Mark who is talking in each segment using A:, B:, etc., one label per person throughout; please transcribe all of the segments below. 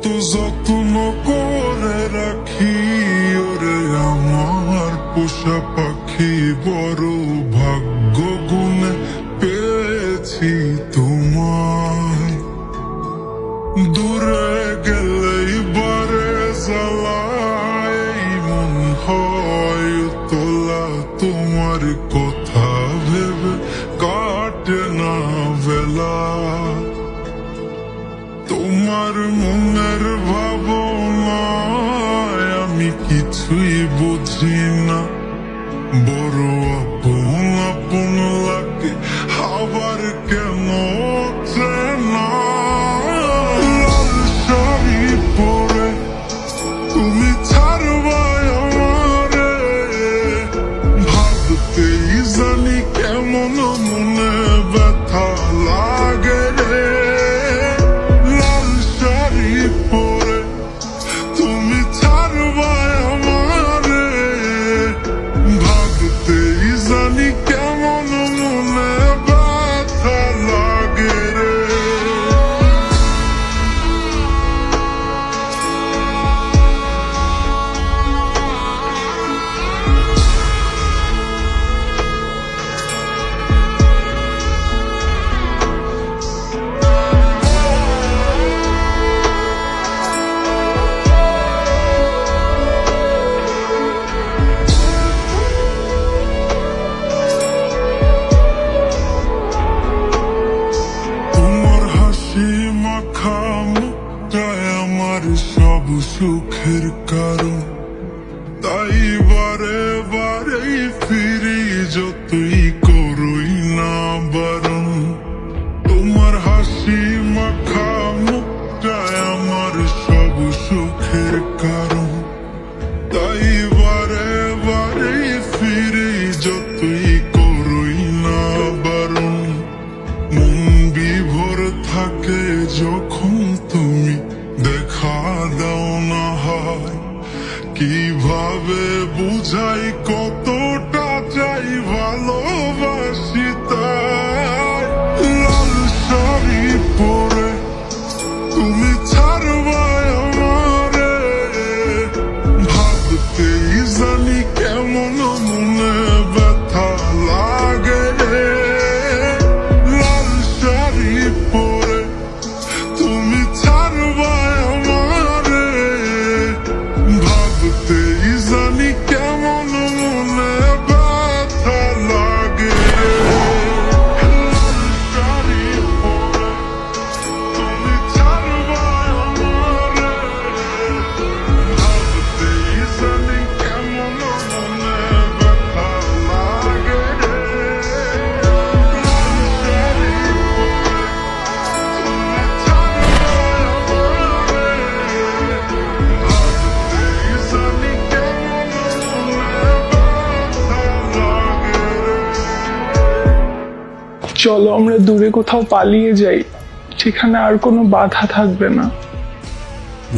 A: যত্ন করে রাখি ওরে আমার পোষা পাখি, বড় ভাগ্য গুণে পেয়েছি তোমায়। দূরে গেলেই বারে জ্বালায় মন হয় তোলা, তোমার কথা ভেবে কাটে না বেলা। তোমার মনের ভাবনায় আমি কিছুই বুঝি না, বড় আপন আপন লাগে আবার কেন চেনা। লাল শাড়ি পরে তুমি ছাড়বা আমারে, ভাবতেই জানি কেমন মনে ব্যথা লাগে রে। লাল শাড়ি পরে তুমি ছাড়বা আমারে, ভাবতেই জানি কেমন মনে ব্যথা লাগে রে। আমার সব সুখের কারণ, তাই বারে বারেই ফিরি যতই করই না বারণ। তোমার হাসি মাখা মুখটায় আমার সব সুখের কারণ, তাই বারে বারেই ফিরি যতই করই না বারণ। মন বিভোর থাকে যখন তুমি দেখা দাও না হয়, কিভাবে বুঝাই কতটা চাই ভালোবাসি তাই। লাল শাড়ি পরে তুমি ছাড়বা আমারে, ভাবতেই জানি কেমন মনে ব্যথা লাগে রে। লাল শাড়ি পরে তুমি ছাড়বা আমারে, ভাবতেই জানি কেমন মনে ব্যথা লাগে রে। লাল শাড়ি পরে তুমি ছাড়বা আমারে, ভাবতেই জানি কেমন মনে ব্যথা লাগে রে। লাল শাড়ি পরে তুমি ছাড়বা আমারে, ভাবতেই জানি কেমন মনে ব্যথা লাগে রে।
B: চলো আমরা দূরে কোথাও পালিয়ে যাই, সেখানে আর কোনো বাধা থাকবে না।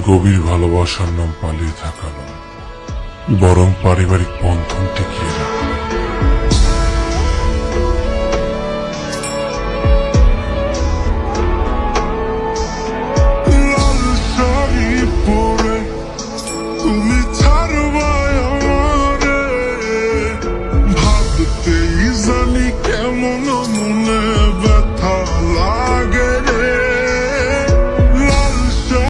A: গভীর ভালোবাসার নাম পালিয়ে থাকা নয়, বরং পারিবারিক বন্ধন টিকিয়ে রাখা।